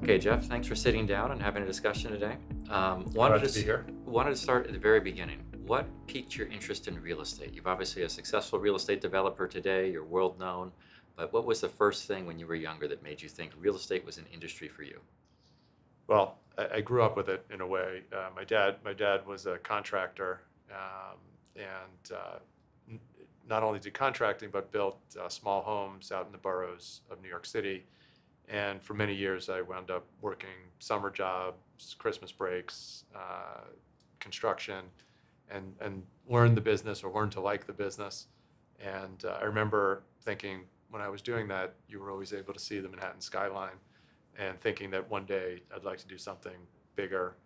Okay, Jeff, thanks for sitting down and having a discussion today. Glad to be here. Wanted to start at the very beginning. What piqued your interest in real estate? You've obviously a successful real estate developer today, you're world known, but what was the first thing when you were younger that made you think real estate was an industry for you? Well, I grew up with it in a way. My dad was a contractor, and n- not only did contracting, but built small homes out in the boroughs of New York City. And for many years, I wound up working summer jobs, Christmas breaks, construction, and learned the business or learned to like the business. And I remember thinking when I was doing that, you were always able to see the Manhattan skyline, and thinking that one day I'd like to do something bigger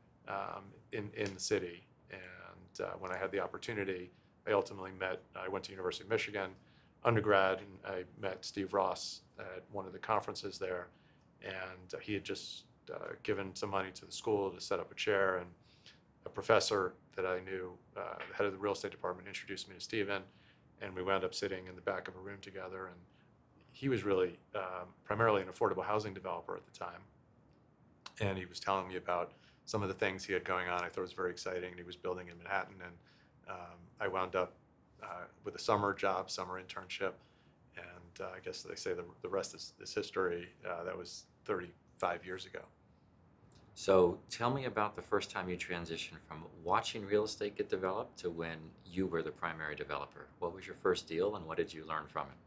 in the city. And when I had the opportunity, I went to University of Michigan undergrad, and I met Steve Ross at one of the conferences there, and he had just given some money to the school to set up a chair, and a professor that I knew, the head of the real estate department, introduced me to Steven, and we wound up sitting in the back of a room together. And he was really primarily an affordable housing developer at the time, and he was telling me about some of the things he had going on. I thought it was very exciting. He was building in Manhattan, and I wound up with a summer job, summer internship, and I guess they say the rest is history. That was 35 years ago. So tell me about the first time you transitioned from watching real estate get developed to when you were the primary developer. What was your first deal and what did you learn from it?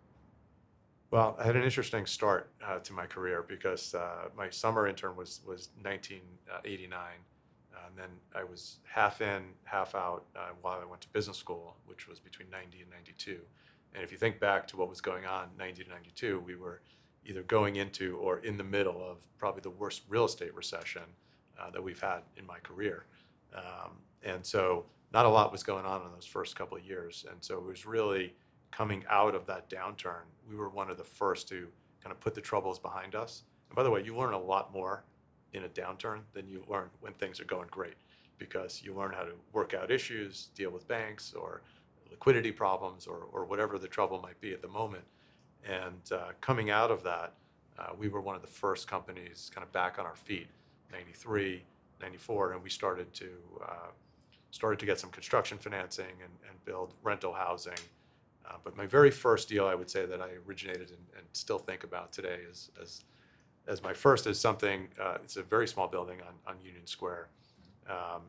Well, I had an interesting start to my career because my summer intern was 1989, and then I was half in, half out while I went to business school, which was between 90 and 92. And if you think back to what was going on 90 to 92, we were either going into or in the middle of probably the worst real estate recession that we've had in my career. And so not a lot was going on in those first couple of years. And so it was really coming out of that downturn. We were one of the first to kind of put the troubles behind us. And by the way, you learn a lot more in a downturn than you learn when things are going great, because you learn how to work out issues, deal with banks or liquidity problems or whatever the trouble might be at the moment. And coming out of that, we were one of the first companies kind of back on our feet, 93, 94, and we started to get some construction financing and build rental housing. But my very first deal, I would say, that I originated and still think about today as my first is something. It's a very small building on Union Square.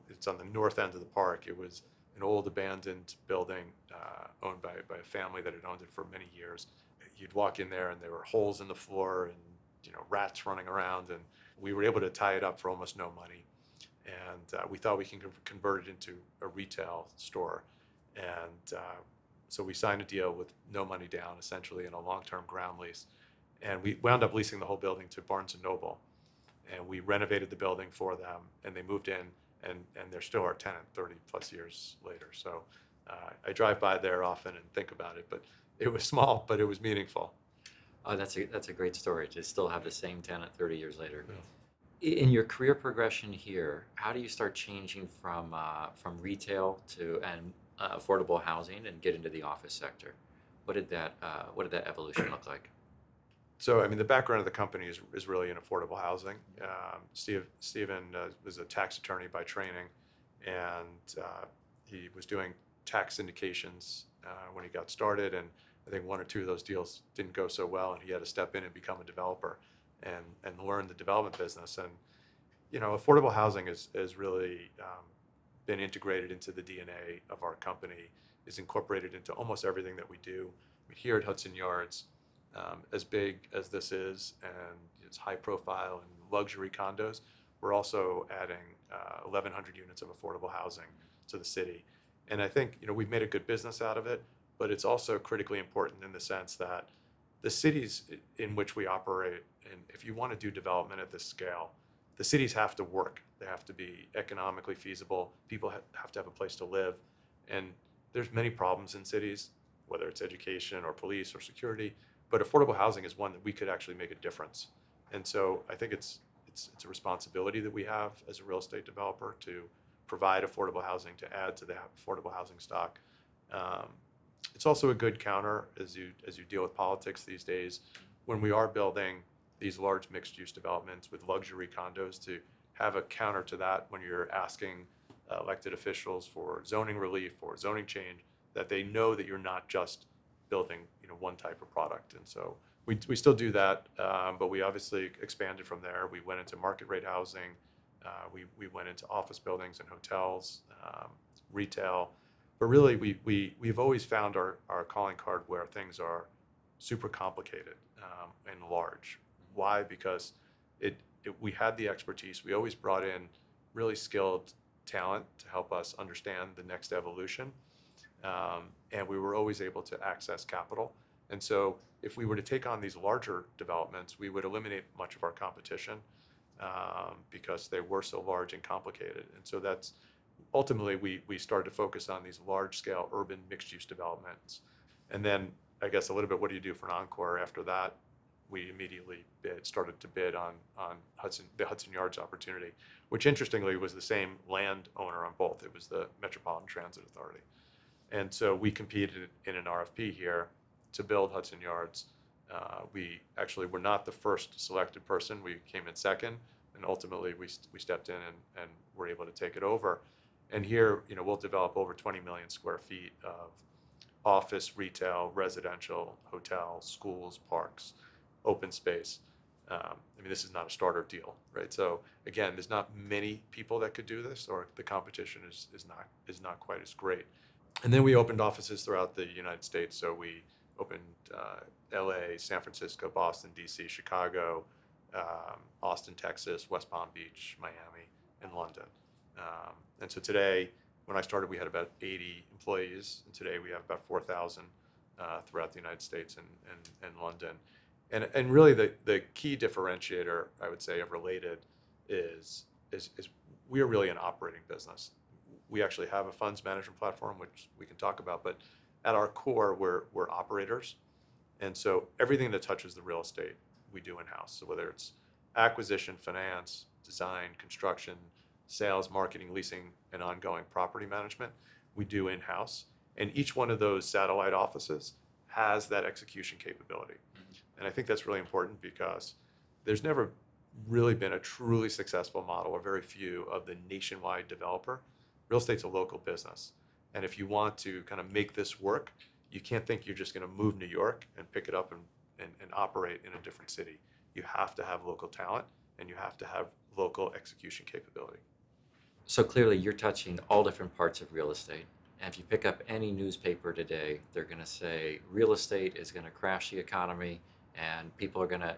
It's on the north end of the park. It was an old abandoned building owned by a family that had owned it for many years. You'd walk in there and there were holes in the floor and rats running around, and we were able to tie it up for almost no money. And we thought we can convert it into a retail store. And so we signed a deal with no money down, essentially, in a long-term ground lease. And we wound up leasing the whole building to Barnes & Noble. And we renovated the building for them, and they moved in, and they're still our tenant 30 plus years later. So I drive by there often and think about it, but it was small, but it was meaningful. Oh, that's a great story to still have the same tenant 30 years later. Yeah. In your career progression here, how do you start changing from retail to affordable housing and get into the office sector? What did that evolution look like? So, I mean, the background of the company is really in affordable housing. Steven was a tax attorney by training, and he was doing tax syndications when he got started. And I think one or two of those deals didn't go so well, and he had to step in and become a developer and learn the development business. And affordable housing is really been integrated into the DNA of our company, is incorporated into almost everything that we do. Here at Hudson Yards, as big as this is, and it's high profile and luxury condos, we're also adding 1,100 units of affordable housing to the city. And I think we've made a good business out of it, but it's also critically important in the sense that the cities in which we operate, and if you want to do development at this scale, the cities have to work. They have to be economically feasible. People have to have a place to live. And there's many problems in cities, whether it's education or police or security, but affordable housing is one that we could actually make a difference. And so I think it's a responsibility that we have as a real estate developer to provide affordable housing, to add to the affordable housing stock. It's also a good counter as you deal with politics these days. When we are building these large mixed-use developments with luxury condos to have a counter to that when you're asking elected officials for zoning relief or zoning change, that they know that you're not just building one type of product. And so we still do that, but we obviously expanded from there. We went into market rate housing. We went into office buildings and hotels, retail. But really, we've always found our calling card where things are super complicated and large. Why? Because we had the expertise. We always brought in really skilled talent to help us understand the next evolution. And we were always able to access capital. And so if we were to take on these larger developments, we would eliminate much of our competition because they were so large and complicated. And so that's ultimately we started to focus on these large-scale urban mixed-use developments. And then I guess a little bit, what do you do for an encore? After that, we immediately started to bid on the Hudson Yards opportunity, which interestingly was the same landowner on both. It was the Metropolitan Transit Authority. And so we competed in an RFP here to build Hudson Yards. We actually were not the first selected person. We came in second, and ultimately we stepped in and were able to take it over. And here, we'll develop over 20 million square feet of office, retail, residential, hotels, schools, parks, open space. This is not a starter deal, right? So again, there's not many people that could do this, or the competition is not quite as great. And then we opened offices throughout the United States. So we opened LA, San Francisco, Boston, DC, Chicago, Austin, Texas, West Palm Beach, Miami, and London. And so today, when I started, we had about 80 employees, and today we have about 4,000 throughout the United States and London. And really the key differentiator, I would say, of Related is we are really an operating business. We actually have a funds management platform, which we can talk about, but at our core, we're operators. And so everything that touches the real estate, we do in-house. So whether it's acquisition, finance, design, construction, sales, marketing, leasing, and ongoing property management, we do in-house. And each one of those satellite offices has that execution capability. And I think that's really important because there's never really been a truly successful model, or very few, of the nationwide developer. Real estate's a local business. And if you want to kind of make this work, you can't think you're just going to move New York and pick it up and operate in a different city. You have to have local talent, and you have to have local execution capability. So clearly you're touching all different parts of real estate. And if you pick up any newspaper today, they're going to say real estate is going to crash the economy, and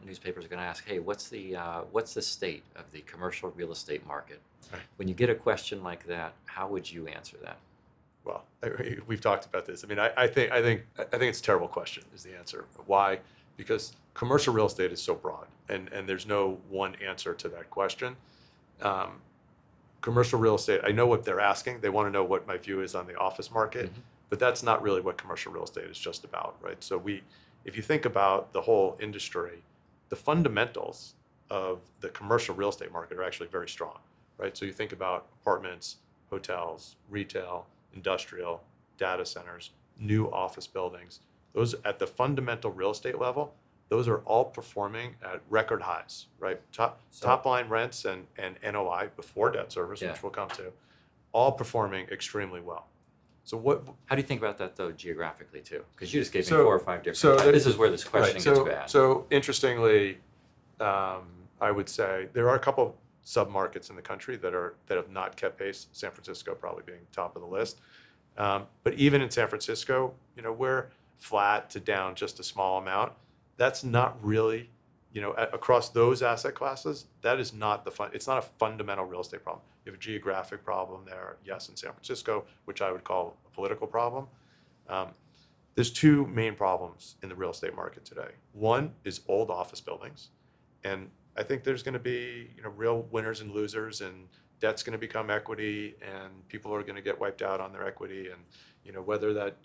newspapers are going to ask, hey, what's the state of the commercial real estate market? Right. When you get a question like that, how would you answer that? Well, we've talked about this. I think it's a terrible question is the answer. Why? Because commercial real estate is so broad, and there's no one answer to that question. Commercial real estate, I know what they're asking. They want to know what my view is on the office market, but that's not really what commercial real estate is just about, right? So if you think about the whole industry, the fundamentals of the commercial real estate market are actually very strong, right? So you think about apartments, hotels, retail, industrial, data centers, new office buildings. Those at the fundamental real estate level, those are all performing at record highs, right? Top line rents and NOI before debt service, which we'll come to, all performing extremely well. So how do you think about that though geographically too? Because you just gave me 4 or 5 different. This is where this question gets bad. So interestingly, I would say there are a couple of sub-markets in the country that have not kept pace. San Francisco probably being top of the list, but even in San Francisco, we're flat to down just a small amount. That's not really, across those asset classes, that is not it's not a fundamental real estate problem. You have a geographic problem there, yes, in San Francisco, which I would call a political problem. There's 2 main problems in the real estate market today. One is old office buildings, and I think there's going to be, real winners and losers, and debt's going to become equity, and people are going to get wiped out on their equity, and whether that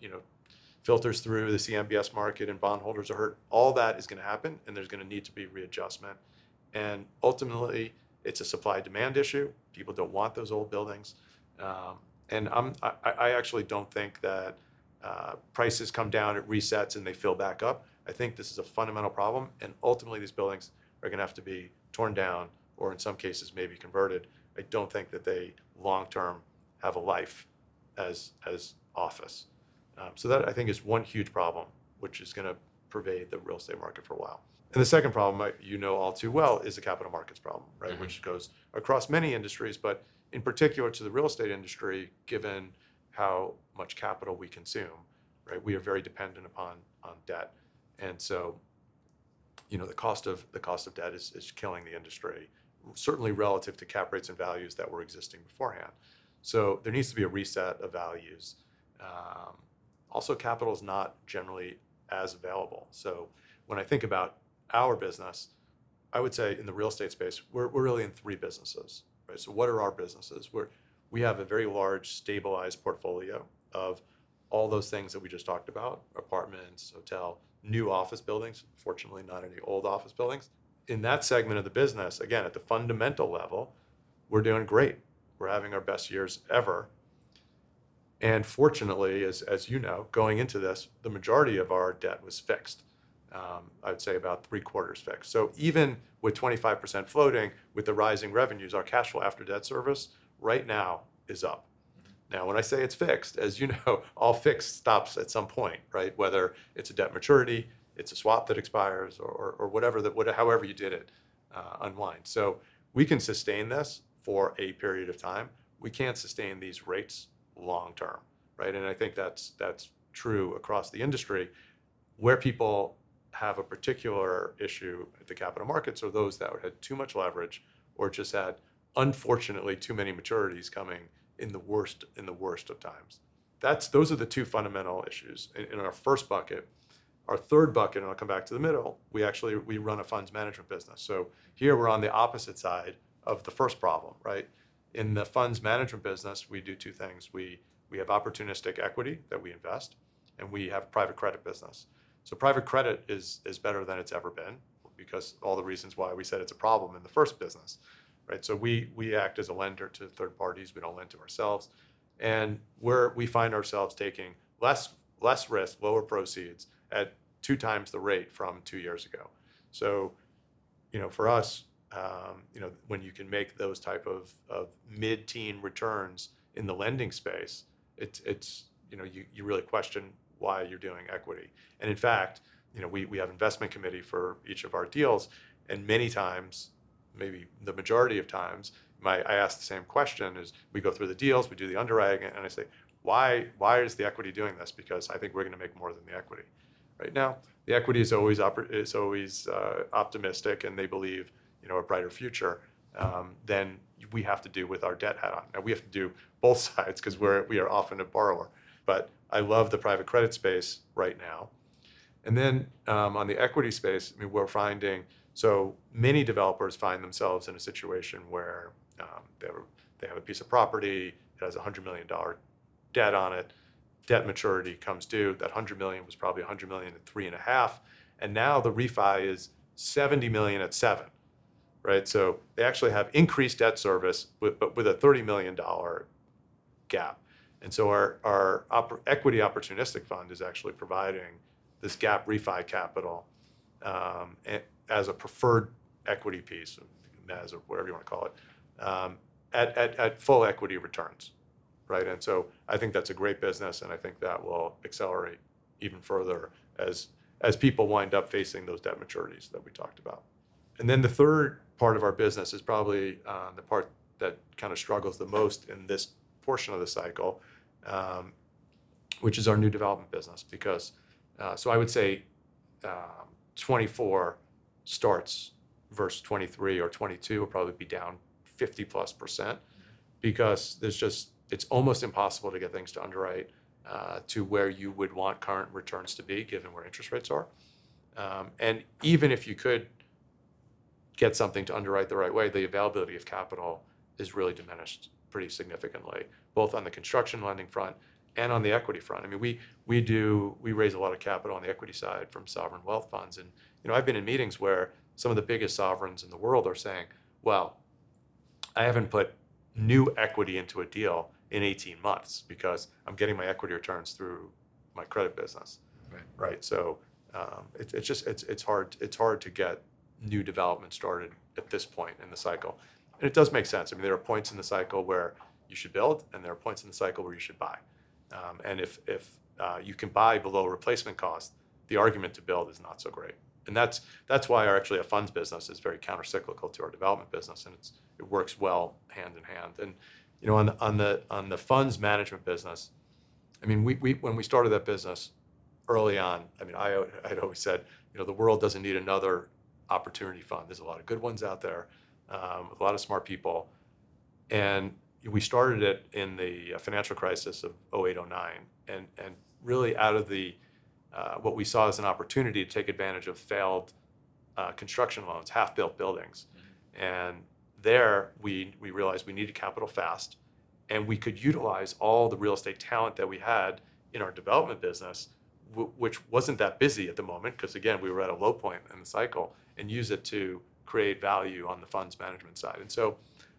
filters through the CMBS market and bondholders are hurt, all that is going to happen, and there's going to need to be readjustment. And ultimately, it's a supply-demand issue. People don't want those old buildings, and I actually don't think that prices come down, it resets, and they fill back up. I think this is a fundamental problem, and ultimately these buildings are going to have to be torn down, or in some cases maybe converted. I don't think that they long-term have a life as office. So that, I think, is one huge problem, which is going to pervade the real estate market for a while. And the second problem, you know all too well, is the capital markets problem, right? Mm-hmm. Which goes across many industries, but in particular to the real estate industry, given how much capital we consume, right? We are very dependent upon debt, and so, you know, the cost of debt is killing the industry, certainly relative to cap rates and values that were existing beforehand. So there needs to be a reset of values. Also, capital is not generally as available. So when I think about our business, I would say in the real estate space, we're really in three businesses, right? So what are our businesses? We have a very large stabilized portfolio of all those things that we just talked about: apartments, hotel, new office buildings, fortunately not any old office buildings. In that segment of the business, again, at the fundamental level, we're doing great. We're having our best years ever. And fortunately, as you know, going into this, the majority of our debt was fixed. I would say about 3/4 fixed. So even with 25% floating, with the rising revenues, our cash flow after debt service right now is up. Now, when I say it's fixed, as you know, all fixed stops at some point, right? Whether it's a debt maturity, it's a swap that expires, or whatever however you did it, unwind. So we can sustain this for a period of time. We can't sustain these rates long term, right? And I think that's true across the industry. Where people have a particular issue at the capital markets are those that had too much leverage, or just had, unfortunately, too many maturities coming in the worst of times. Those are the two fundamental issues in our first bucket. Our third bucket, and I'll come back to the middle, we run a funds management business. So here we're on the opposite side of the first problem, right? In the funds management business, we do two things. We have opportunistic equity that we invest, and we have private credit business. So private credit is better than it's ever been, because all the reasons why we said it's a problem in the first business, right? So we act as a lender to third parties. We don't lend to ourselves, and we find ourselves taking less risk, lower proceeds at 2 times the rate from 2 years ago. So, you know, for us, you know, when you can make those type of mid-teen returns in the lending space, it's you know, you really question why you're doing equity. And in fact, you know, we have investment committee for each of our deals, and many times, maybe the majority of times, I ask the same question: is we go through the deals, we do the underwriting, and I say, why is the equity doing this? Because I think we're going to make more than the equity. Right now, the equity is always optimistic, and they believe, you know, a brighter future than we have to do with our debt hat on. Now, we have to do both sides because we are often a borrower. But I love the private credit space right now. And then on the equity space, I mean, we're finding, so many developers find themselves in a situation where they have a piece of property, it has $100 million debt on it, debt maturity comes due, that $100 million was probably $100 million at 3.5, and now the refi is $70 million at 7, right? So they actually have increased debt service, but with a $30 million gap. And so our equity opportunistic fund is actually providing this gap refi capital as a preferred equity piece, as or whatever you want to call it, at full equity returns, right? And so I think that's a great business, and I think that will accelerate even further as people wind up facing those debt maturities that we talked about. And then the third part of our business is probably the part that kind of struggles the most in this portion of the cycle, which is our new development business. Because so I would say 24 starts versus 23 or 22 will probably be down 50+%, because it's almost impossible to get things to underwrite to where you would want current returns to be, given where interest rates are. And even if you could get something to underwrite the right way, the availability of capital is really diminished pretty significantly, both on the construction lending front and on the equity front. I mean, we raise a lot of capital on the equity side from sovereign wealth funds, and you know, I've been in meetings where some of the biggest sovereigns in the world are saying, "Well, I haven't put new equity into a deal in 18 months because I'm getting my equity returns through my credit business." Right. So it's hard to get new development started at this point in the cycle. And it does make sense. I mean, there are points in the cycle where you should build, and there are points in the cycle where you should buy. And if you can buy below replacement cost, the argument to build is not so great. And that's why our funds business is very countercyclical to our development business, and it works well hand in hand. And on the funds management business, I mean, we when we started that business early on, I mean, I'd always said, the world doesn't need another opportunity fund. There's a lot of good ones out there, with a lot of smart people, and we started it in the financial crisis of 08, 09, and really out of the what we saw as an opportunity to take advantage of failed construction loans, half-built buildings. And there we realized we needed capital fast, and we could utilize all the real estate talent that we had in our development business, which wasn't that busy at the moment, because again, we were at a low point in the cycle, and use it to create value on the funds management side. And so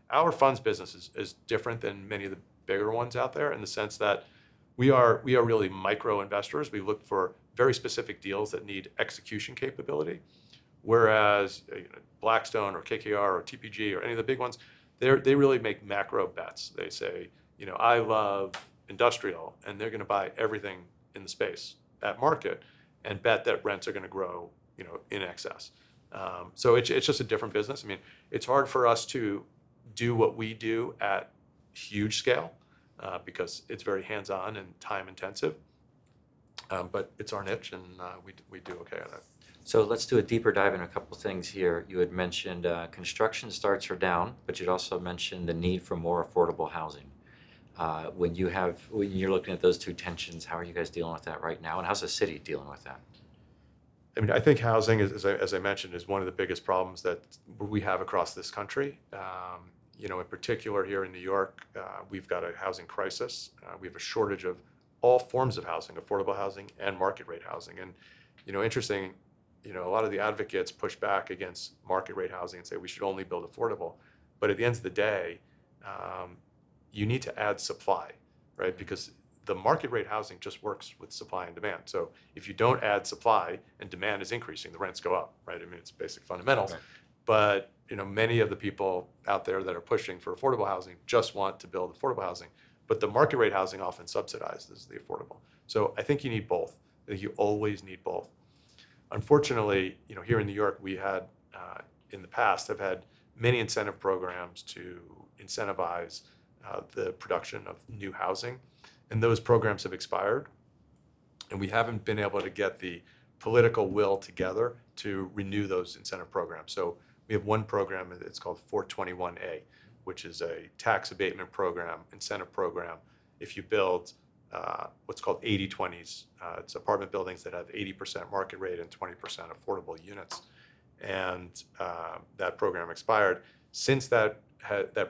our funds business is different than many of the bigger ones out there in the sense that we are really micro investors. We look for very specific deals that need execution capability, whereas Blackstone or KKR or TPG or any of the big ones, they really make macro bets. They say, I love industrial, and they're going to buy everything in the space at market and bet that rents are going to grow, in excess. So it's just a different business. I mean, it's hard for us to do what we do at huge scale because it's very hands-on and time intensive. But it's our niche, and we do okay at it. So let's do a deeper dive in a couple of things here. You had mentioned construction starts are down, but you'd also mentioned the need for more affordable housing. When you're looking at those two tensions, how are you guys dealing with that right now, and how's the city dealing with that? I mean, I think housing, as I mentioned, is one of the biggest problems that we have across this country. In particular here in New York, we've got a housing crisis. We have a shortage of all forms of housing, affordable housing and market rate housing. And, interesting, a lot of the advocates push back against market rate housing and say we should only build affordable. But at the end of the day, you need to add supply, right? Because the market rate housing just works with supply and demand. So if you don't add supply and demand is increasing, the rents go up, right? I mean, it's basic fundamentals. Right. But, many of the people out there that are pushing for affordable housing just want to build affordable housing. But the market rate housing often subsidizes the affordable. So I think you need both. I think you always need both. Unfortunately, here in New York, we had, in the past, have had many incentive programs to incentivize the production of new housing. And those programs have expired. And we haven't been able to get the political will together to renew those incentive programs. So we have one program, it's called 421A, which is a tax abatement program, incentive program. If you build what's called 80/20s, it's apartment buildings that have 80% market rate and 20% affordable units. And that program expired. Since that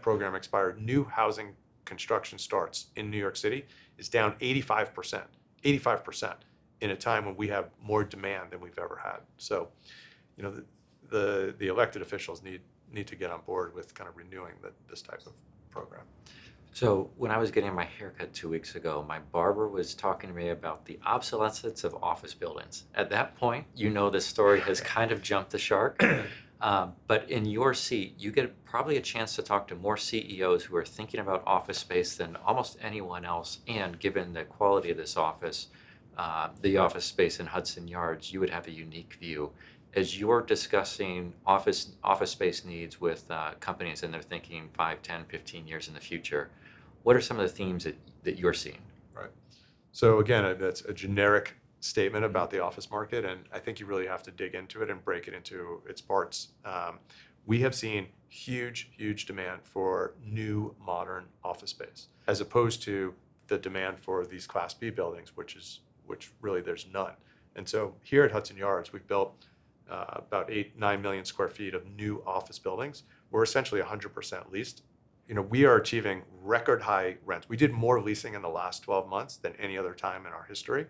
program expired, new housing construction starts in New York City is down 85%, 85% in a time when we have more demand than we've ever had. So, the elected officials need to get on board with kind of renewing this type of program. So when I was getting my haircut 2 weeks ago, my barber was talking to me about the obsolescence of office buildings. At that point, this story has kind of jumped the shark. But in your seat, you get probably a chance to talk to more CEOs who are thinking about office space than almost anyone else. And given the quality of this office, the office space in Hudson Yards, you would have a unique view. As you're discussing office space needs with companies and they're thinking 5, 10, 15 years in the future, what are some of the themes that you're seeing? Right. So again, that's a generic statement about the office market, and I think you really have to dig into it and break it into its parts. We have seen huge demand for new modern office space, as opposed to the demand for these Class B buildings, which really there's none. And so here at Hudson Yards, we've built about 8-9 million square feet of new office buildings. We're essentially 100% leased. We are achieving record high rents. We did more leasing in the last 12 months than any other time in our history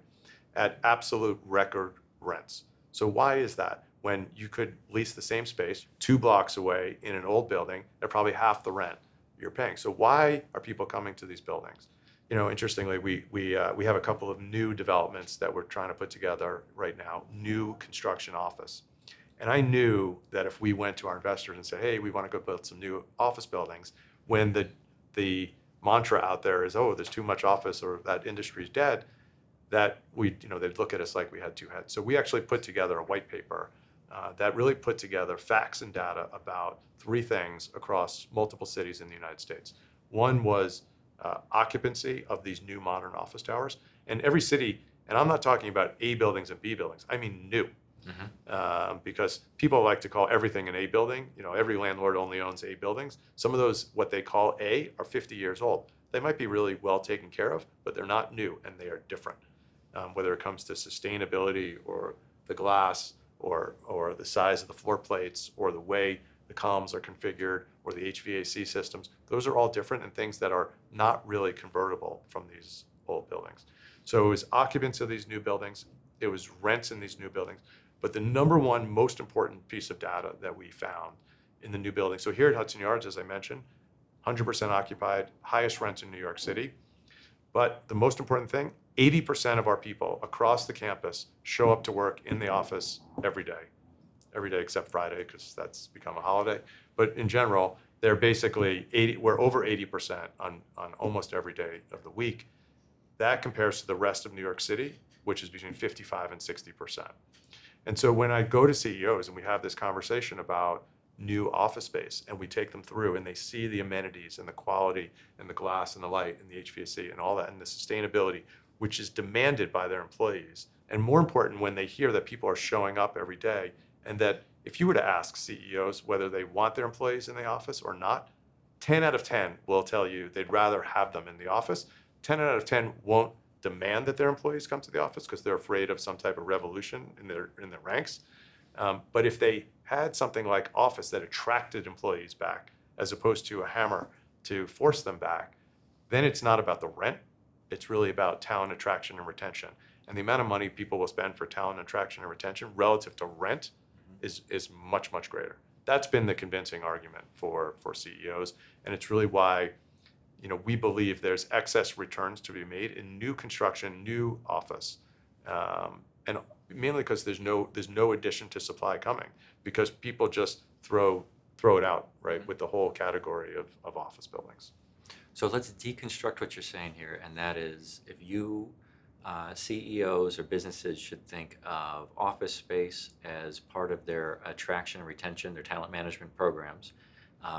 at absolute record rents. So why is that? When you could lease the same space 2 blocks away in an old building at probably half the rent you're paying. So why are people coming to these buildings? Interestingly, we have a couple of new developments that we're trying to put together right now, new construction office. And I knew that if we went to our investors and said, hey, we want to go build some new office buildings, when the mantra out there is, oh, there's too much office or that industry's dead, that they'd look at us like we had two heads. So we actually put together a white paper that really put together facts and data about three things across multiple cities in the United States. One was occupancy of these new modern office towers. And every city, and I'm not talking about A buildings and B buildings, I mean new. Because people like to call everything an A building. Every landlord only owns A buildings. Some of those, what they call A, are 50 years old. They might be really well taken care of, but they're not new and they are different. Whether it comes to sustainability or the glass or the size of the floor plates or the way the columns are configured or the HVAC systems, those are all different and things that are not really convertible from these old buildings. So it was occupancy of these new buildings, it was rents in these new buildings, but the number one most important piece of data that we found in the new building, so here at Hudson Yards, as I mentioned, 100% occupied, highest rents in New York City, but the most important thing, 80% of our people across the campus show up to work in the office every day except Friday because that's become a holiday. But in general, they're basically we're over 80% on almost every day of the week. That compares to the rest of New York City, which is between 55 and 60%. And so when I go to CEOs and we have this conversation about new office space and we take them through and they see the amenities and the quality and the glass and the light and the HVAC and all that and the sustainability, which is demanded by their employees. And more important, when they hear that people are showing up every day and that if you were to ask CEOs whether they want their employees in the office or not, 10 out of 10 will tell you they'd rather have them in the office. 10 out of 10 won't demand that their employees come to the office because they're afraid of some type of revolution in their ranks. But if they had something like office that attracted employees back as opposed to a hammer to force them back, then it's not about the rent. It's really about talent attraction and retention. And the amount of money people will spend for talent attraction and retention relative to rent is much, much greater. That's been the convincing argument for CEOs. And it's really why we believe there's excess returns to be made in new construction, new office. And mainly because there's no addition to supply coming because people just throw it out, right, with the whole category of office buildings. So let's deconstruct what you're saying here, and that is if you CEOs or businesses should think of office space as part of their attraction and retention, their talent management programs,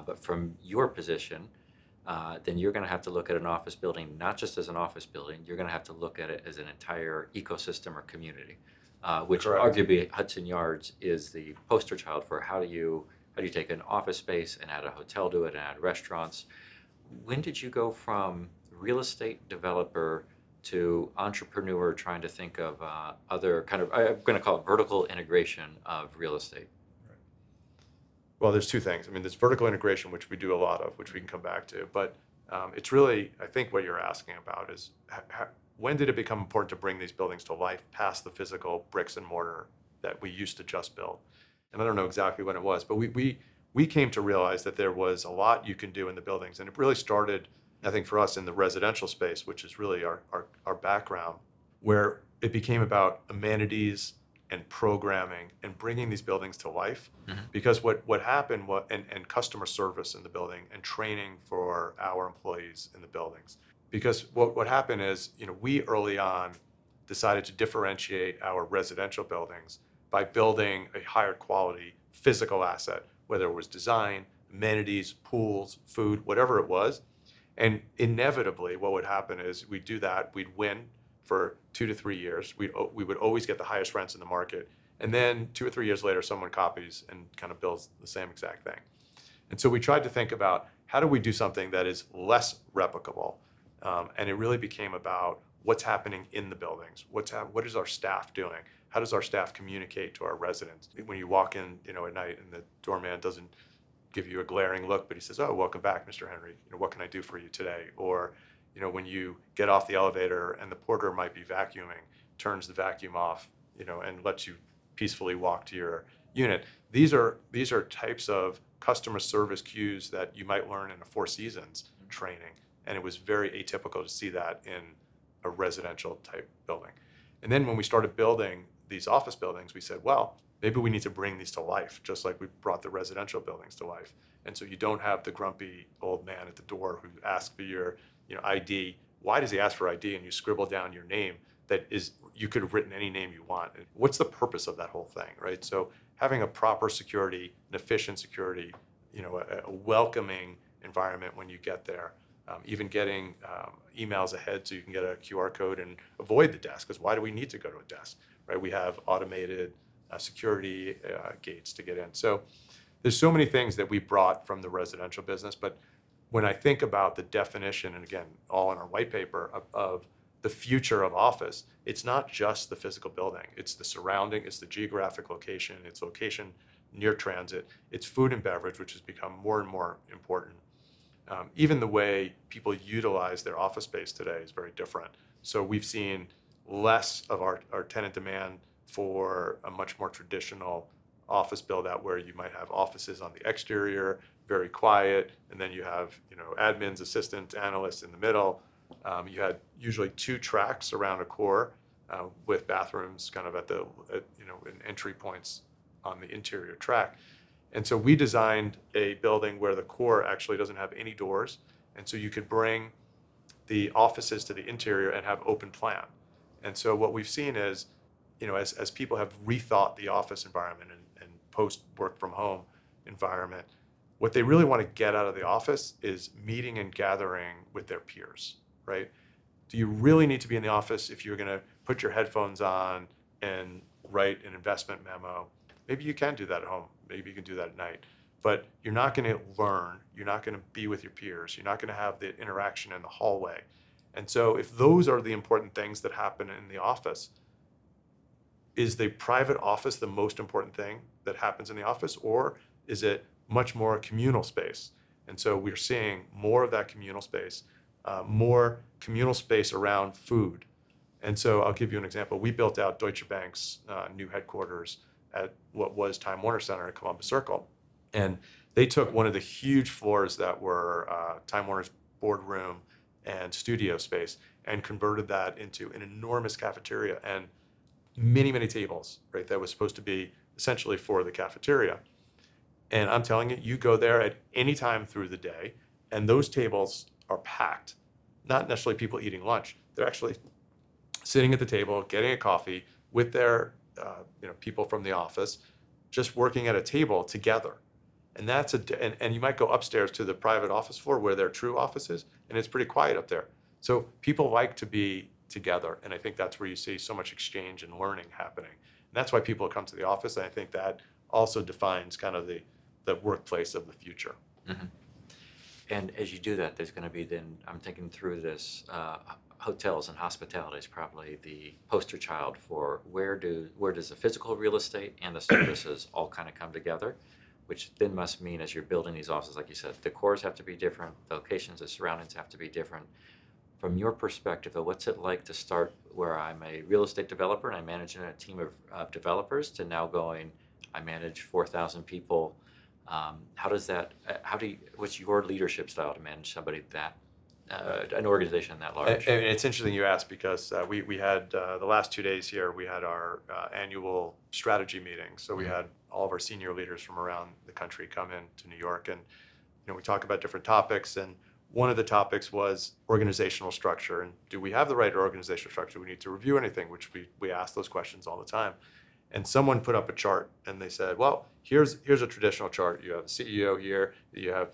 but from your position, then you're going to have to look at an office building not just as an office building, you're going to have to look at it as an entire ecosystem or community, which Correct. Arguably Hudson Yards is the poster child for how do you take an office space and add a hotel to it and add restaurants. When did you go from real estate developer to entrepreneur trying to think of other kind of, I'm going to call it vertical integration of real estate? Well, there's two things. I mean, there's vertical integration, which we do a lot of, which we can come back to. But it's really, I think what you're asking about is when did it become important to bring these buildings to life past the physical bricks and mortar that we used to just build? And I don't know exactly when it was, but we came to realize that there was a lot you can do in the buildings. And it really started, I think, for us in the residential space, which is really our background, where it became about amenities and programming and bringing these buildings to life. Mm-hmm. Because what happened and customer service in the building and training for our employees in the buildings. Because what happened is, we early on decided to differentiate our residential buildings by building a higher quality physical asset, whether it was design, amenities, pools, food, whatever it was. And inevitably what would happen is we'd do that, we'd win for 2 to 3 years. We would always get the highest rents in the market. And then 2 or 3 years later, someone copies and kind of builds the same exact thing. And so we tried to think about how do we do something that is less replicable? And it really became about what's happening in the buildings. What is our staff doing? How does our staff communicate to our residents? When you walk in, at night and the doorman doesn't give you a glaring look, but he says, "Oh, welcome back, Mr. Henry. What can I do for you today?" Or, when you get off the elevator and the porter might be vacuuming, turns the vacuum off, and lets you peacefully walk to your unit. These are types of customer service cues that you might learn in a Four Seasons training. And it was very atypical to see that in a residential type building. And then when we started building these office buildings, we said, well, maybe we need to bring these to life, just like we brought the residential buildings to life. And so you don't have the grumpy old man at the door who asks for your, ID. Why does he ask for ID? And you scribble down your name that is, you could have written any name you want. What's the purpose of that whole thing, right? So having a proper security, an efficient security, a welcoming environment when you get there. Even getting emails ahead so you can get a QR code and avoid the desk, because why do we need to go to a desk, right? We have automated security gates to get in. So there's so many things that we brought from the residential business, but when I think about the definition, and again, all in our white paper of the future of office, it's not just the physical building, it's the surrounding, it's the geographic location, it's location near transit, it's food and beverage, which has become more and more important. Even the way people utilize their office space today is very different. So we've seen less of our tenant demand for a much more traditional office build out where you might have offices on the exterior, very quiet, and then you have admins, assistants, analysts in the middle. You had usually 2 tracks around a core with bathrooms kind of at in entry points on the interior track. And so we designed a building where the core actually doesn't have any doors. And so you could bring the offices to the interior and have open plan. And so what we've seen is, as people have rethought the office environment and post work from home environment, what they really want to get out of the office is meeting and gathering with their peers, right? Do you really need to be in the office if you're going to put your headphones on and write an investment memo? Maybe you can do that at home. Maybe you can do that at night. But you're not going to learn. You're not going to be with your peers. You're not going to have the interaction in the hallway. And so if those are the important things that happen in the office, is the private office the most important thing that happens in the office, or is it much more communal space? And so we're seeing more of that communal space, more communal space around food. And so I'll give you an example. We built out Deutsche Bank's new headquarters at what was Time Warner Center at Columbus Circle. And they took one of the huge floors that were Time Warner's boardroom and studio space and converted that into an enormous cafeteria and many, many tables, right? That was supposed to be essentially for the cafeteria. And I'm telling you, you go there at any time through the day, and those tables are packed. Not necessarily people eating lunch. They're actually sitting at the table, getting a coffee with their people from the office, just working at a table together. And that's and you might go upstairs to the private office floor where their true office is, and it's pretty quiet up there. So people like to be together, and I think that's where you see so much exchange and learning happening. And that's why people come to the office, and I think that also defines kind of the workplace of the future. Mm-hmm. And as you do that, there's going to be then, I'm thinking through this, hotels and hospitality is probably the poster child for where does the physical real estate and the services all kind of come together, which then must mean as you're building these offices, like you said, the cores have to be different, the locations, the surroundings have to be different. From your perspective, what's it like to start where I'm a real estate developer and I manage a team of developers to now going, I manage 4,000 people. What's your leadership style to manage somebody an organization that large? And it's interesting you asked because we had the last 2 days here, we had our annual strategy meeting. So we had all of our senior leaders from around the country come in to New York, and we talk about different topics. And one of the topics was organizational structure. And do we have the right organizational structure? Do we need to review anything? Which we ask those questions all the time. And someone put up a chart and they said, well, here's a traditional chart. You have a CEO here, you have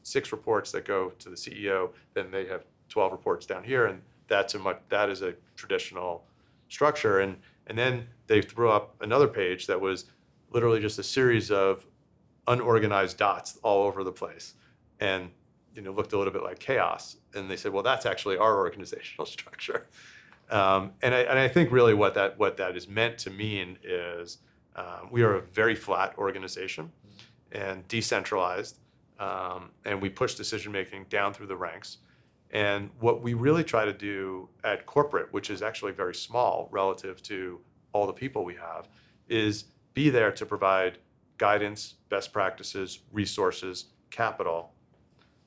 6 reports that go to the CEO, then they have 12 reports down here, and that is a traditional structure. And then they threw up another page that was literally just a series of unorganized dots all over the place. And looked a little bit like chaos. And they said, well, that's actually our organizational structure. And I think really what that is meant to mean is we are a very flat organization and decentralized, and we push decision-making down through the ranks. And what we really try to do at corporate, which is actually very small relative to all the people we have, is be there to provide guidance, best practices, resources, capital,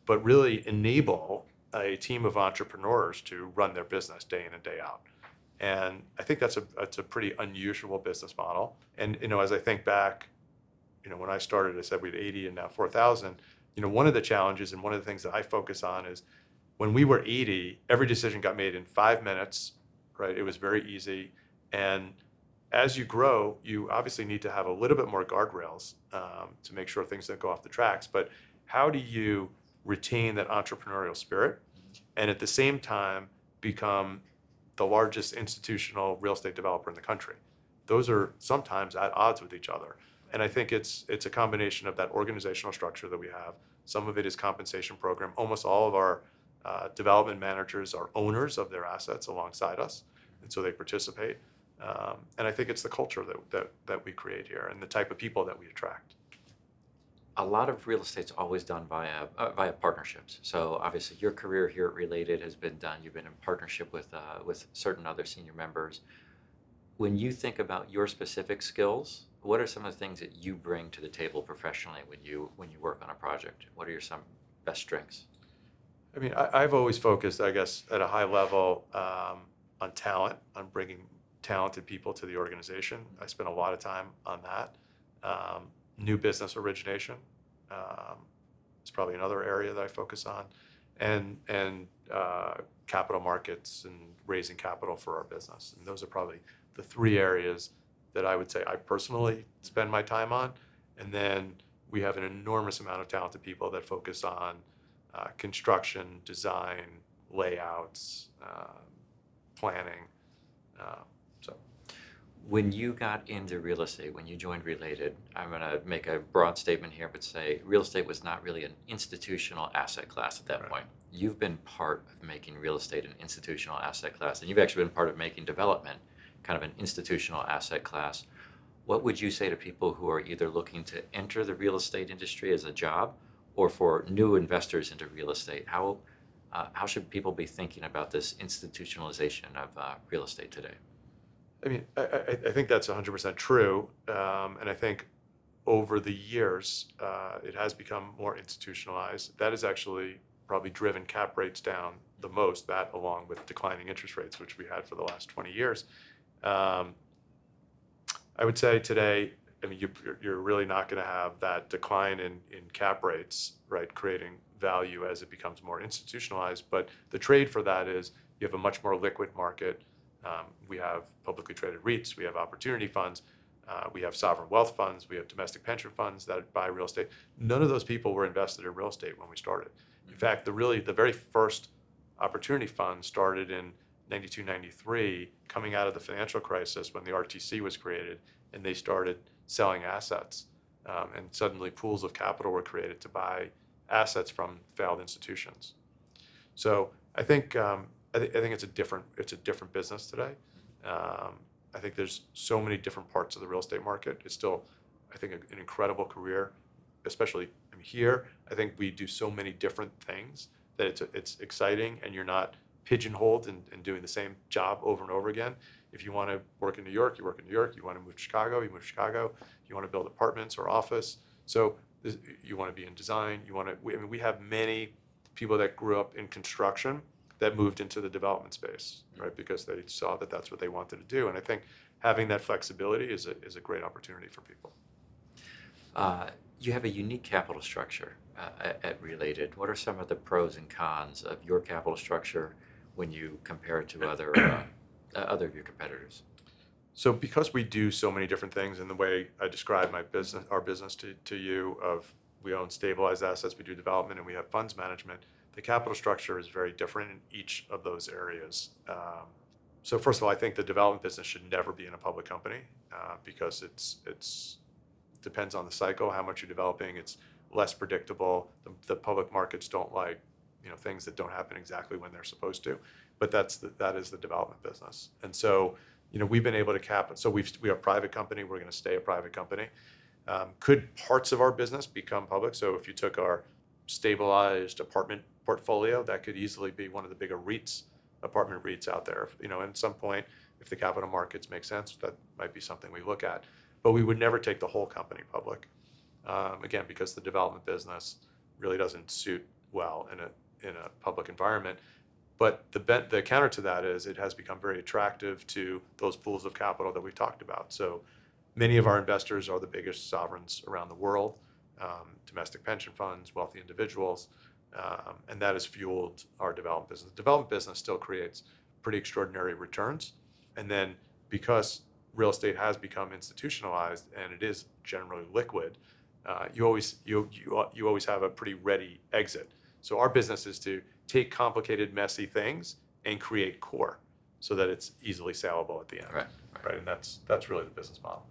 but really enable a team of entrepreneurs to run their business day in and day out. And I think that's a pretty unusual business model. And, as I think back, when I started, I said we had 80 and now 4,000. One of the challenges and one of the things that I focus on is when we were 80, every decision got made in 5 minutes, right? It was very easy. And as you grow, you obviously need to have a little bit more guardrails to make sure things don't go off the tracks. But how do you retain that entrepreneurial spirit and at the same time become the largest institutional real estate developer in the country? Those are sometimes at odds with each other. And I think it's a combination of that organizational structure that we have. Some of it is compensation program. Almost all of our development managers are owners of their assets alongside us, and so they participate. And I think it's the culture that we create here and the type of people that we attract. A lot of real estate's always done via partnerships. So obviously your career here at Related has been done. You've been in partnership with certain other senior members. When you think about your specific skills, what are some of the things that you bring to the table professionally when you work on a project? What are your some best strengths? I mean, I've always focused, I guess, at a high level on talent, on bringing talented people to the organization. I spend a lot of time on that. New business origination is probably another area that I focus on, and capital markets and raising capital for our business. And those are probably the three areas that I would say I personally spend my time on. And then we have an enormous amount of talented people that focus on construction, design, layouts, planning. When you got into real estate, when you joined Related, I'm going to make a broad statement here, but say real estate was not really an institutional asset class at that Right. point. You've been part of making real estate an institutional asset class, and you've actually been part of making development kind of an institutional asset class. What would you say to people who are either looking to enter the real estate industry as a job or for new investors into real estate? How should people be thinking about this institutionalization of real estate today? I mean, I think that's 100% true. And I think over the years, it has become more institutionalized. That has actually probably driven cap rates down the most, that along with declining interest rates, which we had for the last 20 years. I would say today, I mean, you're really not going to have that decline in cap rates, right, creating value as it becomes more institutionalized. But the trade for that is you have a much more liquid market. We have publicly traded REITs, we have opportunity funds, we have sovereign wealth funds, we have domestic pension funds that buy real estate. None of those people were invested in real estate when we started. In fact, the very first opportunity fund started in 92, 93, coming out of the financial crisis when the RTC was created, and they started selling assets. And suddenly pools of capital were created to buy assets from failed institutions. So I think it's a different business today. I think there's so many different parts of the real estate market. It's still, I think, an incredible career, especially here. I think we do so many different things that it's exciting, and you're not pigeonholed and doing the same job over and over again. If you want to work in New York, you work in New York. You want to move to Chicago, you move to Chicago. You want to build apartments or office. So you want to be in design. We have many people that grew up in construction that moved into the development space, right? Because they saw that that's what they wanted to do. And I think having that flexibility is a great opportunity for people. You have a unique capital structure at Related. What are some of the pros and cons of your capital structure when you compare it to other of your competitors? So because we do so many different things, in the way I describe our business to you, of we own stabilized assets, we do development, and we have funds management, the capital structure is very different in each of those areas. So first of all, I think the development business should never be in a public company because it's depends on the cycle, how much you're developing. It's less predictable. The public markets don't like things that don't happen exactly when they're supposed to. But that is the development business. And so we've been able to so we are a private company. We're going to stay a private company. Could parts of our business become public? So if you took our stabilized apartment portfolio, that could easily be one of the bigger apartment REITs out there. At some point, if the capital markets make sense, that might be something we look at. But we would never take the whole company public, again, because the development business really doesn't suit well in a public environment. But the counter to that is it has become very attractive to those pools of capital that we've talked about. So many of our investors are the biggest sovereigns around the world, domestic pension funds, wealthy individuals, and that has fueled our development business. The development business still creates pretty extraordinary returns. And then because real estate has become institutionalized and it is generally liquid, you always have a pretty ready exit. So our business is to take complicated, messy things and create core so that it's easily saleable at the end. Right. And that's really the business model.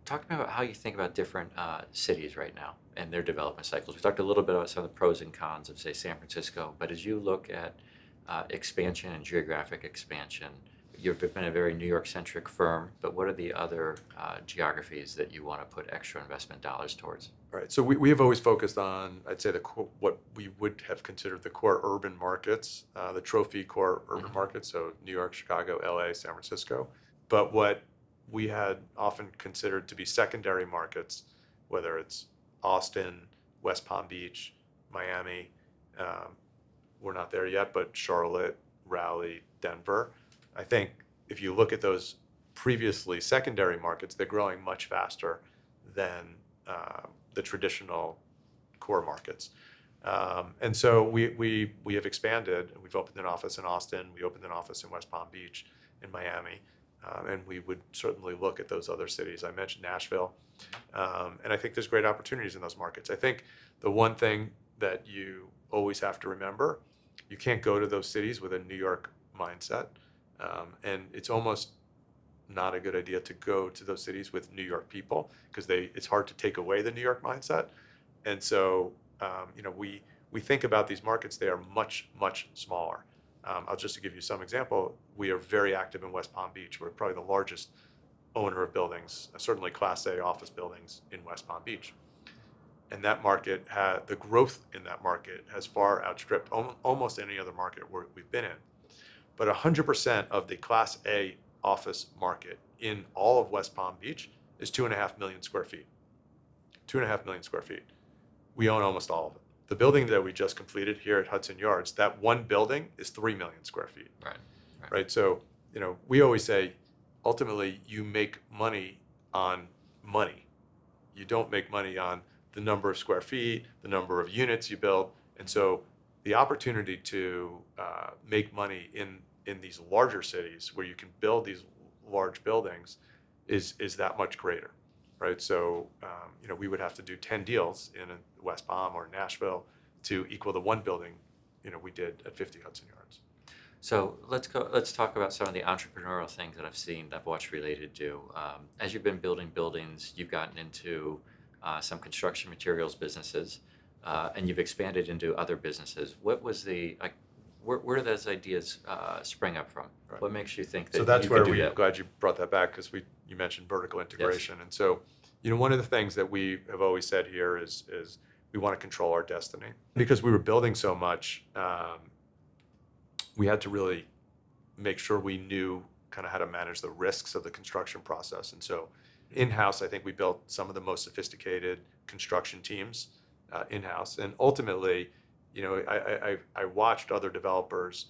Talk to me about how you think about different cities right now and their development cycles. We talked a little bit about some of the pros and cons of, say, San Francisco, but as you look at expansion and geographic expansion, you've been a very New York-centric firm, but what are the other geographies that you want to put extra investment dollars towards? Right. So we have always focused on, I'd say, what we would have considered the core urban markets, the trophy core urban markets, so New York, Chicago, LA, San Francisco. But what we had often considered to be secondary markets, whether it's Austin, West Palm Beach, Miami, we're not there yet, but Charlotte, Raleigh, Denver. I think if you look at those previously secondary markets, they're growing much faster than the traditional core markets. And so we have expanded. We've opened an office in Austin. We opened an office in West Palm Beach, in Miami. And we would certainly look at those other cities. I mentioned Nashville. And I think there's great opportunities in those markets. I think the one thing that you always have to remember, you can't go to those cities with a New York mindset. And it's almost not a good idea to go to those cities with New York people because it's hard to take away the New York mindset. And so, we think about these markets, they are much, much smaller. I'll just give you some example. We are very active in West Palm Beach. We're probably the largest owner of buildings, certainly Class A office buildings in West Palm Beach. And that market the growth in that market has far outstripped almost any other market we've been in. But 100% of the Class A office market in all of West Palm Beach is 2.5 million square feet. 2.5 million square feet. We own almost all of it. The building that we just completed here at Hudson Yards, that one building is 3 million square feet. Right. So, we always say, ultimately, you make money on money. You don't make money on the number of square feet, the number of units you build. And so the opportunity to make money in these larger cities where you can build these large buildings is that much greater, right? So, we would have to do 10 deals in West Palm or Nashville to equal the one building, we did at 50 Hudson Yards. So let's talk about some of the entrepreneurial things that I've watched Related do. As you've been building buildings, you've gotten into some construction materials businesses, and you've expanded into other businesses. What was where do those ideas spring up from? Right. What makes you think that so that's you where could do that? Glad you brought that back because you mentioned vertical integration. Yes. And so, one of the things that we have always said here is we want to control our destiny. Because we were building so much, we had to really make sure we knew kind of how to manage the risks of the construction process. And so in-house, I think we built some of the most sophisticated construction teams in-house. And ultimately, I watched other developers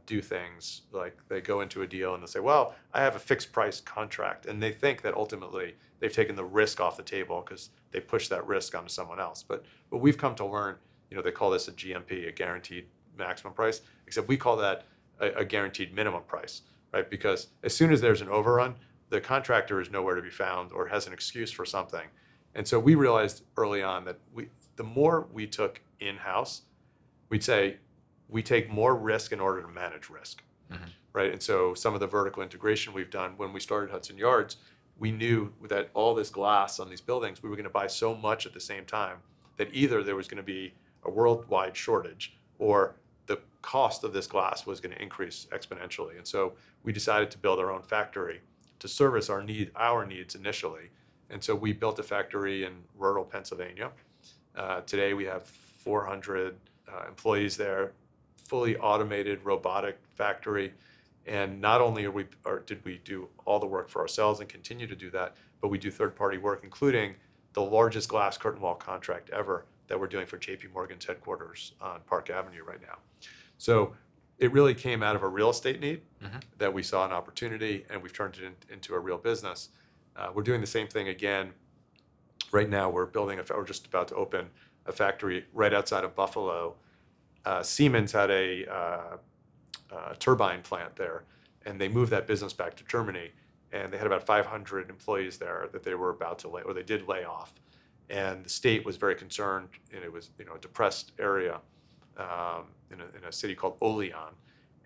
do things like they go into a deal and they say, well, I have a fixed price contract. And they think that ultimately they've taken the risk off the table because they push that risk onto someone else. But we've come to learn, they call this a GMP, a guaranteed maximum price, except we call that a guaranteed minimum price, right? Because as soon as there's an overrun, the contractor is nowhere to be found or has an excuse for something. And so we realized early on that the more we took in-house, we'd say we take more risk in order to manage risk, right? And so some of the vertical integration we've done when we started Hudson Yards, we knew that all this glass on these buildings, we were going to buy so much at the same time that either there was going to be a worldwide shortage or the cost of this glass was going to increase exponentially. And so we decided to build our own factory to service our needs initially. And so we built a factory in rural Pennsylvania. Today we have 400 employees there, fully automated robotic factory. And not only did we do all the work for ourselves and continue to do that, but we do third-party work, including the largest glass curtain wall contract ever that we're doing for JP Morgan's headquarters on Park Avenue right now. So it really came out of a real estate need Mhm. that we saw an opportunity, and we've turned it into a real business. We're doing the same thing again. Right now, we're just about to open a factory right outside of Buffalo. Siemens had a turbine plant there, and they moved that business back to Germany. And they had about 500 employees there that they were about to they did lay off. And the state was very concerned, and it was a depressed area in a city called Olean.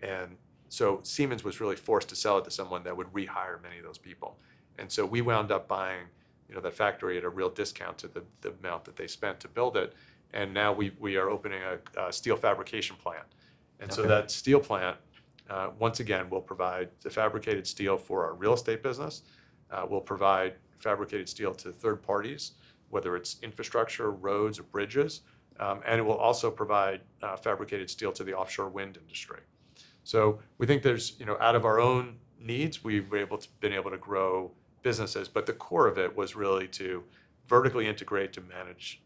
And so Siemens was really forced to sell it to someone that would rehire many of those people. And so we wound up buying that factory at a real discount to the amount that they spent to build it. And now we are opening a steel fabrication plant. And so Okay. that steel plant, once again, will provide the fabricated steel for our real estate business. We'll provide fabricated steel to third parties, whether it's infrastructure, roads, or bridges. And it will also provide fabricated steel to the offshore wind industry. So we think there's, out of our own needs, we've been able to grow businesses, but the core of it was really to vertically integrate to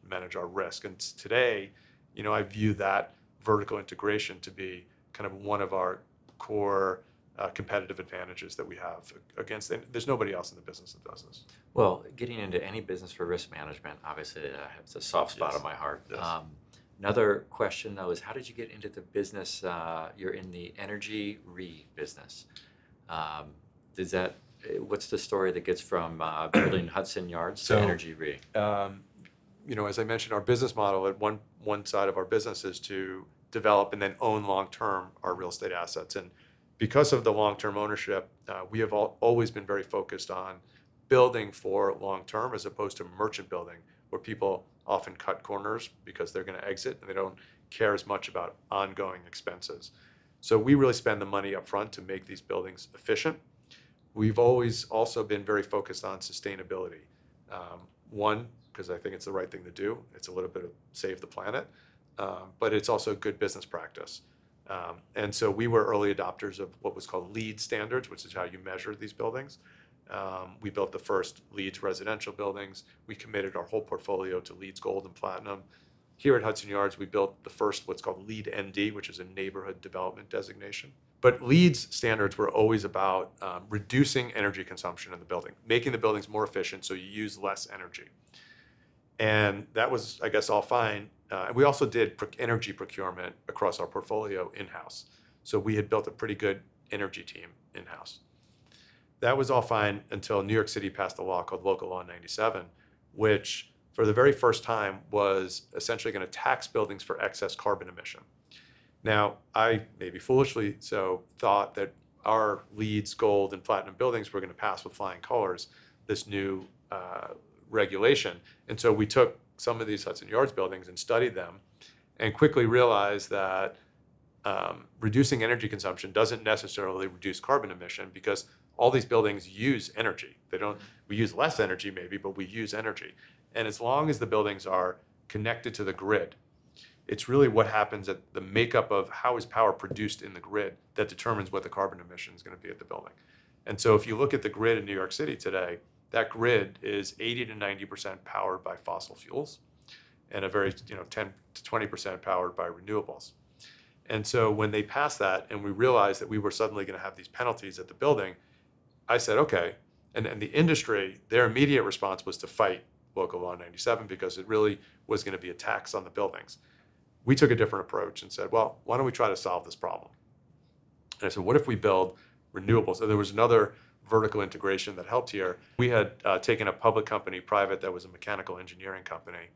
manage our risk. And today, I view that vertical integration to be kind of one of our core competitive advantages that we have against. And there's nobody else in the business that does this. Well, getting into any business for risk management, obviously, has a soft spot Yes. on my heart. Yes. Another question, though, is how did you get into the business? You're in the energy business. What's the story that gets from building Hudson yards to So, energy re? As I mentioned, our business model at one side of our business is to develop and then own long-term our real estate assets. And because of the long-term ownership, we have always been very focused on building for long-term as opposed to merchant building, where people often cut corners because they're going to exit and they don't care as much about ongoing expenses. So we really spend the money up front to make these buildings efficient. We've always also been very focused on sustainability. One, because I think it's the right thing to do. It's a little bit of save the planet, but it's also good business practice. And so we were early adopters of what was called LEED standards, which is how you measure these buildings. We built the first LEED residential buildings. We committed our whole portfolio to LEED Gold and Platinum. Here at Hudson Yards, we built the first what's called LEED ND, which is a neighborhood development designation. But LEED's standards were always about reducing energy consumption in the building, making the buildings more efficient so you use less energy. And that was, I guess, all fine. We also did energy procurement across our portfolio in-house. So we had built a pretty good energy team in-house. That was all fine until New York City passed a law called Local Law 97, which for the very first time was essentially going to tax buildings for excess carbon emission. Now, I maybe foolishly so thought that our LEEDs, Gold, and Platinum buildings were going to pass with flying colors this new regulation. And so we took some of these Hudson Yards buildings and studied them and quickly realized that reducing energy consumption doesn't necessarily reduce carbon emission because all these buildings use energy. We use less energy maybe, but we use energy. And as long as the buildings are connected to the grid, it's really what happens at the makeup of how is power produced in the grid that determines what the carbon emission is going to be at the building. And so if you look at the grid in New York City today, that grid is 80 to 90% powered by fossil fuels and a very 10 to 20% powered by renewables. And so when they passed that and we realized that we were suddenly going to have these penalties at the building, I said, okay. And the industry, their immediate response was to fight Local Law 97 because it really was going to be a tax on the buildings. We took a different approach and said, well, why don't we try to solve this problem? And I said, what if we build renewables? So there was another vertical integration that helped here. We had taken a public company private that was a mechanical engineering company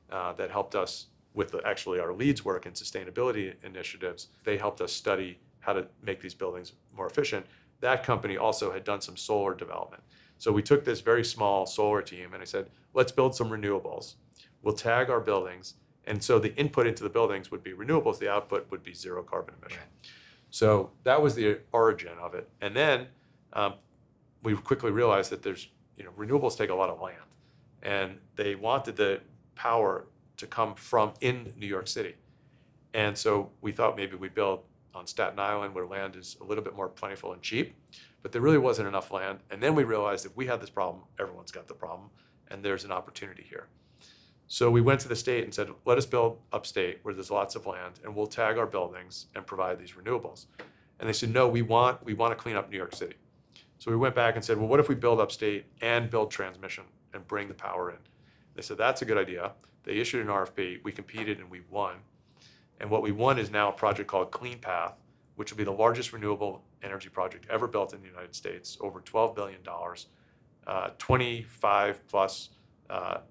that helped us with actually our LEEDs work and sustainability initiatives. They helped us study how to make these buildings more efficient. That company also had done some solar development. So we took this very small solar team and I said, let's build some renewables. We'll tag our buildings. And so the input into the buildings would be renewables, the output would be zero carbon emission. Right. So that was the origin of it. And then we quickly realized that renewables take a lot of land and they wanted the power to come from in New York City. And so we thought maybe we'd build on Staten Island where land is a little bit more plentiful and cheap, but there really wasn't enough land. And then we realized if we had this problem, everyone's got the problem and there's an opportunity here. So we went to the state and said, let us build upstate where there's lots of land, and we'll tag our buildings and provide these renewables. And they said, no, we want to clean up New York City. So we went back and said, well, what if we build upstate and build transmission and bring the power in? They said, that's a good idea. They issued an RFP. We competed and we won. And what we won is now a project called Clean Path, which will be the largest renewable energy project ever built in the United States, over $12 billion, 25 plus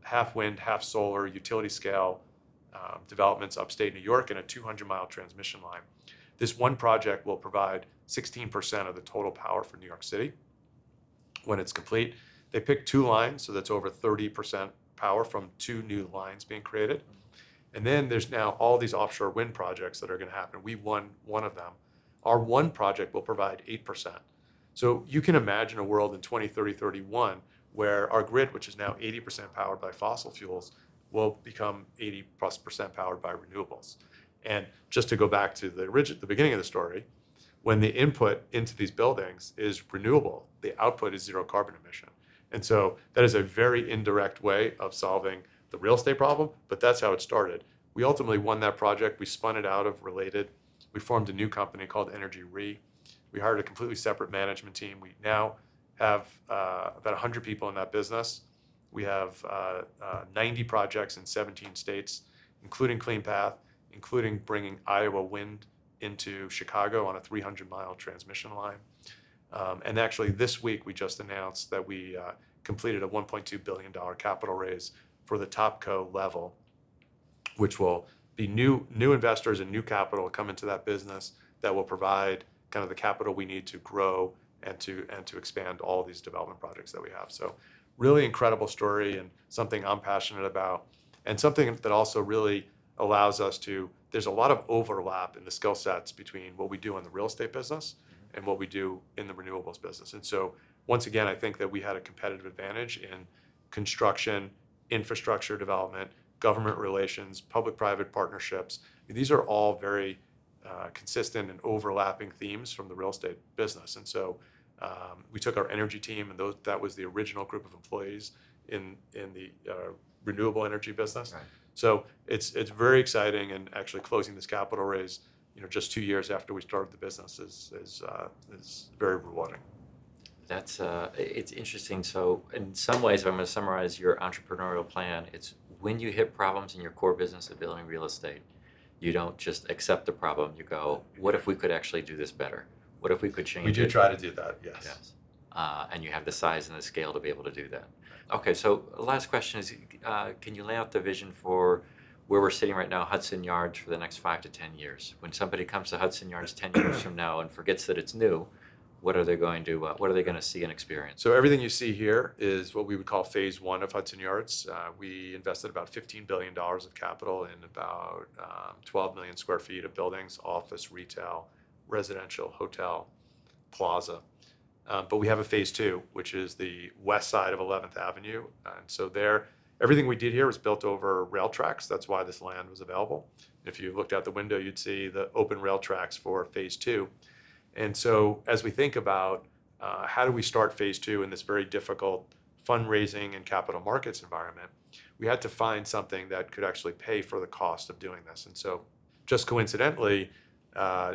half wind, half solar, utility scale developments upstate New York, and a 200-mile transmission line. This one project will provide 16% of the total power for New York City when it's complete. They picked 2 lines, so that's over 30% power from 2 new lines being created. And then there's now all these offshore wind projects that are going to happen. We won one of them. Our one project will provide 8%. So you can imagine a world in 2030, 31 where our grid, which is now 80% powered by fossil fuels, will become 80+% powered by renewables. And just to go back to the beginning of the story, when the input into these buildings is renewable, the output is zero carbon emission. And so that is a very indirect way of solving the real estate problem, but that's how it started. We ultimately won that project. We spun it out of Related. We formed a new company called Energy Re. We hired a completely separate management team. We now have about 100 people in that business. We have 90 projects in 17 states, including Clean Path, including bringing Iowa wind into Chicago on a 300-mile transmission line. And actually this week we just announced that we completed a $1.2 billion capital raise for the Topco level, which will be new investors and new capital come into that business that will provide kind of the capital we need to grow and to expand all these development projects that we have. So really incredible story and something I'm passionate about, and something that also really allows us to, there's a lot of overlap in the skill sets between what we do in the real estate business and what we do in the renewables business. And so once again, I think that we had a competitive advantage in construction, infrastructure development, government relations, public-private partnerships. These are all very consistent and overlapping themes from the real estate business. And so we took our energy team, and that was the original group of employees in the renewable energy business. Right. So it's very exciting, and actually closing this capital raise, just 2 years after we started the business is very rewarding. That's it's interesting. So in some ways, if I'm going to summarize your entrepreneurial plan, it's when you hit problems in your core business of building real estate, you don't just accept the problem. You go, what if we could actually do this better? What if we could change it? We do try to do that, yes. Yes. And you have the size and the scale to be able to do that. Okay, so last question is, can you lay out the vision for where we're sitting right now, Hudson Yards, for the next 5 to 10 years? When somebody comes to Hudson Yards 10 years from now and forgets that it's new, what are they going to see and experience? So everything you see here is what we would call phase 1 of Hudson Yards. We invested about $15 billion of capital in about 12 million square feet of buildings, office, retail, residential, hotel, plaza. But we have a phase 2, which is the west side of 11th Avenue. And so there, everything we did here was built over rail tracks. That's why this land was available. If you looked out the window, you'd see the open rail tracks for phase 2. And so as we think about how do we start phase 2 in this very difficult fundraising and capital markets environment, we had to find something that could actually pay for the cost of doing this. And so just coincidentally,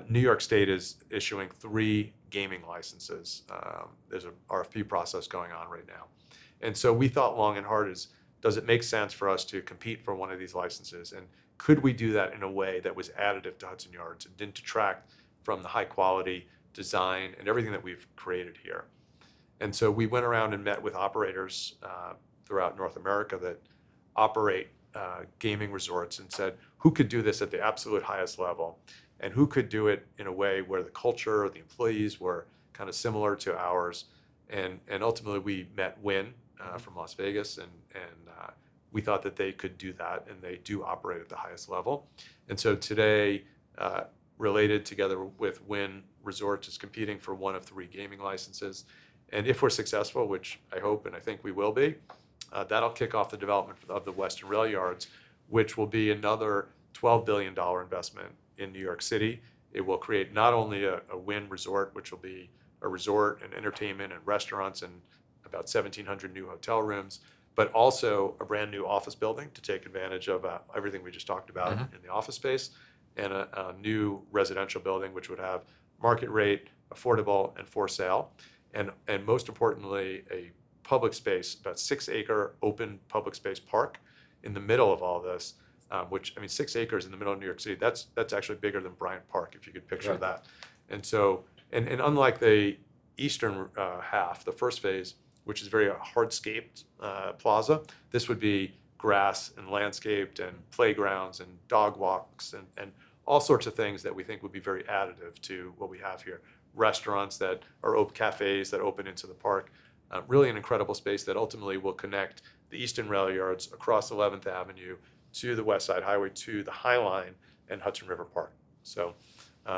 New York State is issuing 3 gaming licenses. There's an RFP process going on right now. And so we thought long and hard, does it make sense for us to compete for one of these licenses? And could we do that in a way that was additive to Hudson Yards and didn't detract from the high quality design and everything that we've created here? And so we went around and met with operators throughout North America that operate gaming resorts and said, who could do this at the absolute highest level? And who could do it in a way where the culture or the employees were kind of similar to ours? And ultimately we met Wynn from Las Vegas, and we thought that they could do that, and they do operate at the highest level. And so today, Related together with Wynn Resorts is competing for one of 3 gaming licenses. And if we're successful, which I hope and I think we will be, that'll kick off the development of the Western Rail Yards, which will be another $12 billion investment in New York City. It will create not only a Wynn Resort, which will be a resort and entertainment and restaurants and about 1,700 new hotel rooms, but also a brand new office building to take advantage of everything we just talked about Mhm. in the office space, and a new residential building which would have market rate, affordable, and for sale, and most importantly, a public space, about 6-acre open public space park in the middle of all this, which, I mean, 6 acres in the middle of New York City, that's actually bigger than Bryant Park, if you could picture Right. that. And so, and unlike the eastern half, the first phase, which is very hardscaped plaza, this would be grass and landscaped and playgrounds and dog walks and all sorts of things that we think would be very additive to what we have here. Restaurants that are cafes that open into the park. Really an incredible space that ultimately will connect the Eastern Rail Yards across 11th Avenue to the West Side Highway, to the High Line and Hudson River Park. So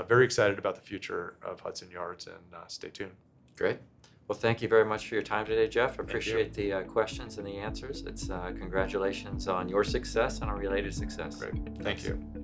very excited about the future of Hudson Yards, and stay tuned. Great. Well, thank you very much for your time today, Jeff. you. Appreciate the questions and the answers. It's congratulations on your success and our related success. Great. Thank you.